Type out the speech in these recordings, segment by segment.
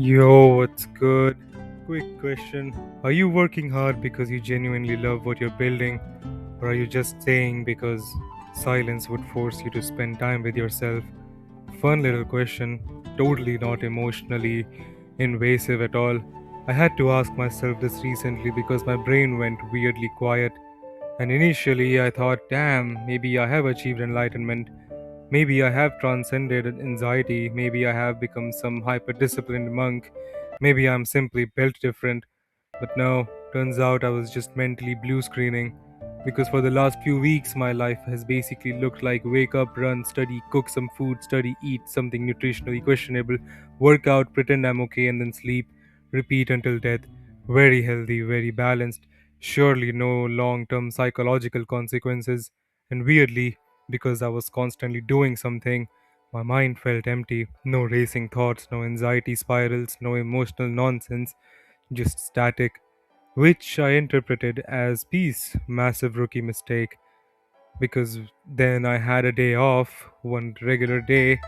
Yo, what's good? Quick question. Are you working hard because you genuinely love what you're building? Or are you just staying because silence would force you to spend time with yourself? Fun little question, totally not emotionally invasive at all. I had to ask myself this recently because my brain went weirdly quiet. And initially, I thought, damn, maybe I have achieved enlightenment. Maybe I have transcended anxiety. Maybe I have become some hyper disciplined monk. Maybe I'm simply built different. But no, turns out I was just mentally blue screening. Because for the last few weeks, my life has basically looked like wake up, run, study, cook some food, study, eat something nutritionally questionable, work out, pretend I'm okay, and then sleep, repeat until death. Very healthy, very balanced, surely no long term psychological consequences. And weirdly, because I was constantly doing something, my mind felt empty. No racing thoughts, no anxiety spirals, no emotional nonsense, just static, which I interpreted as peace. Massive rookie mistake. Because then I had a day off, one regular day,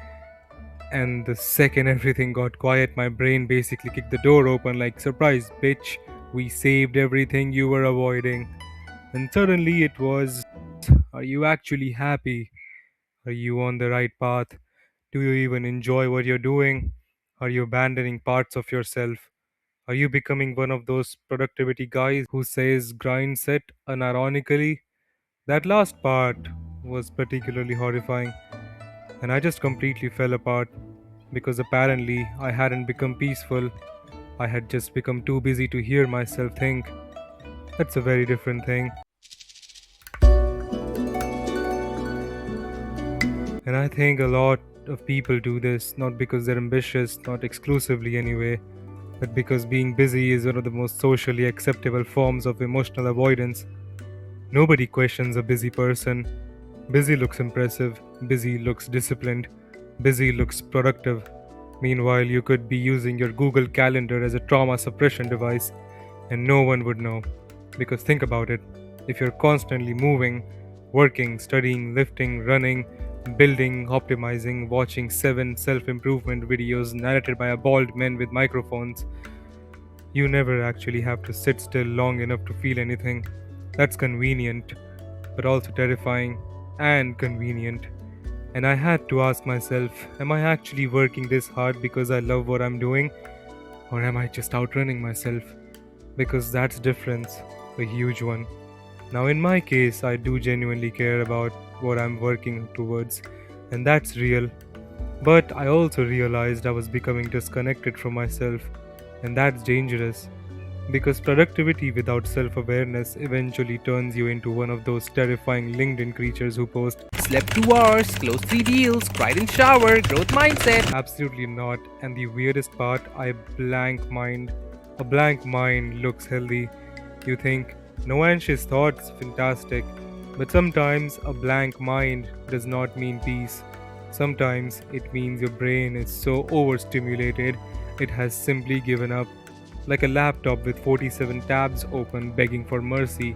and the second everything got quiet, my brain basically kicked the door open like, surprise, bitch, we saved everything you were avoiding. And suddenly it was, are you actually happy? Are you on the right path? Do you even enjoy what you're doing? Are you abandoning parts of yourself? Are you becoming one of those productivity guys who says grind set unironically? That last part was particularly horrifying, and I just completely fell apart because apparently I hadn't become peaceful. I had just become too busy to hear myself think. That's a very different thing. And I think a lot of people do this not because they're ambitious, not exclusively anyway, but because being busy is one of the most socially acceptable forms of emotional avoidance. Nobody questions a busy person. Busy looks impressive, busy looks disciplined, busy looks productive. Meanwhile, you could be using your Google Calendar as a trauma suppression device and no one would know. Because think about it, if you're constantly moving, working, studying, lifting, running, building, optimizing, watching 7 self improvement videos narrated by a bald man with microphones, you never actually have to sit still long enough to feel anything. That's convenient, but also terrifying and convenient. And I had to ask myself, am I actually working this hard because I love what I'm doing? Or am I just outrunning myself? Because that's difference, a huge one. Now in my case, I do genuinely care about what I'm working towards, and that's real. But I also realized I was becoming disconnected from myself, and that's dangerous. Because productivity without self awareness eventually turns you into one of those terrifying LinkedIn creatures who post, Slept 2 hours, closed 3 deals, cried in shower, growth mindset. absolutely not. And the weirdest part, I blank mind. A blank mind looks healthy. You think, no anxious thoughts, fantastic. But sometimes a blank mind does not mean peace. Sometimes it means your brain is so overstimulated it has simply given up, like a laptop with 47 tabs open begging for mercy.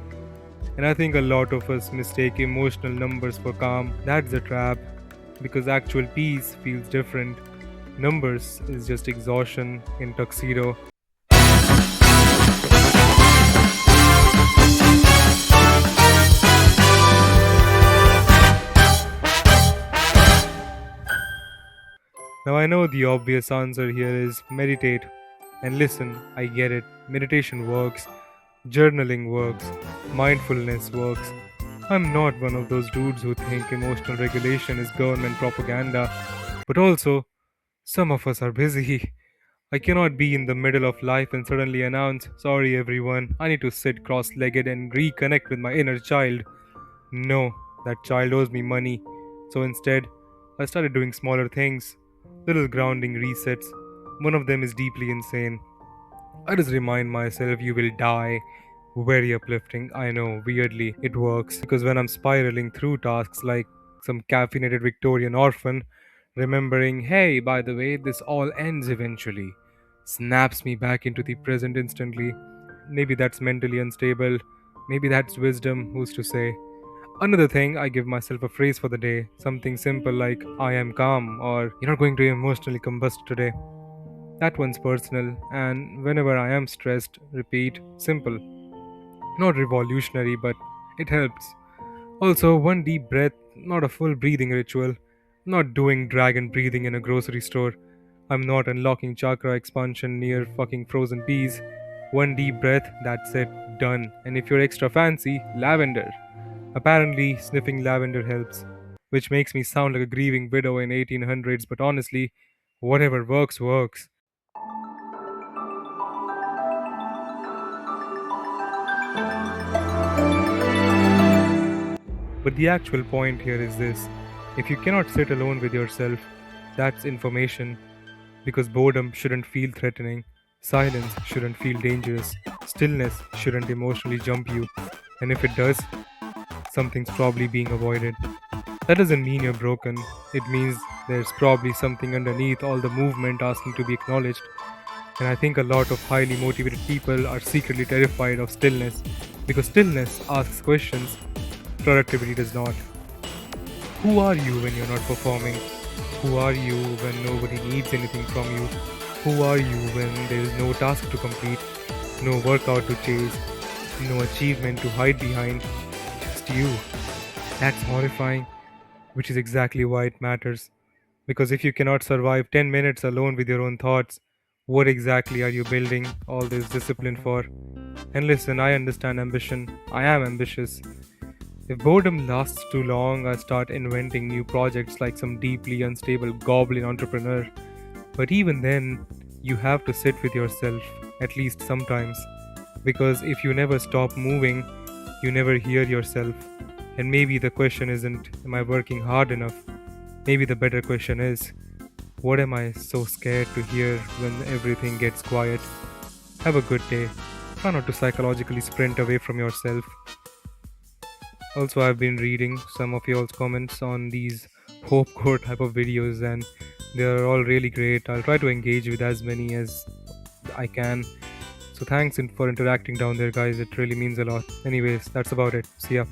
And I think a lot of us mistake emotional numbers for calm. That's the trap, because actual peace feels different. Numbers is just exhaustion in tuxedo. Now I know the obvious answer here is meditate. And listen, I get it. Meditation works, journaling works, mindfulness works. I'm not one of those dudes who think emotional regulation is government propaganda. But also, some of us are busy. I cannot be in the middle of life and suddenly announce, sorry everyone, I need to sit cross legged and reconnect with my inner child. No, that child owes me money. So instead, I started doing smaller things, little grounding resets. One of them is deeply insane. I just remind myself you will die. Very uplifting, I know, weirdly, it works. Because when I'm spiraling through tasks like some caffeinated Victorian orphan, remembering, hey, by the way, this all ends eventually, snaps me back into the present instantly. Maybe that's mentally unstable. Maybe that's wisdom, who's to say? Another thing, I give myself a phrase for the day. Something simple like, I am calm, or you're not going to emotionally combust today. That one's personal, and whenever I am stressed, repeat simple. Not revolutionary, but it helps. Also, one deep breath, not a full breathing ritual. Not doing dragon breathing in a grocery store. I'm not unlocking chakra expansion near fucking frozen peas. One deep breath, that's it, done. And if you're extra fancy, lavender. Apparently, sniffing lavender helps, which makes me sound like a grieving widow in 1800s, but honestly, whatever works, works. But the actual point here is this: if you cannot sit alone with yourself, that's information, because boredom shouldn't feel threatening, silence shouldn't feel dangerous, stillness shouldn't emotionally jump you, and if it does, something's probably being avoided. That doesn't mean you're broken, it means there's probably something underneath all the movement asking to be acknowledged. And I think a lot of highly motivated people are secretly terrified of stillness because stillness asks questions, productivity does not. Who are you when you're not performing? Who are you when nobody needs anything from you? Who are you when there is no task to complete, no workout to chase, no achievement to hide behind? Just you. That's horrifying, which is exactly why it matters. Because if you cannot survive 10 minutes alone with your own thoughts, what exactly are you building all this discipline for? And listen, I understand ambition. I am ambitious. If boredom lasts too long, I start inventing new projects like some deeply unstable goblin entrepreneur. But even then, you have to sit with yourself, at least sometimes. Because if you never stop moving, you never hear yourself. And maybe the question isn't, am I working hard enough? Maybe the better question is, what am I so scared to hear when everything gets quiet? Have a good day. Try not to psychologically sprint away from yourself. Also, I've been reading some of y'all's comments on these Hope Core type of videos, and they're all really great. I'll try to engage with as many as I can. So, thanks for interacting down there, guys. It really means a lot. Anyways, that's about it. See ya.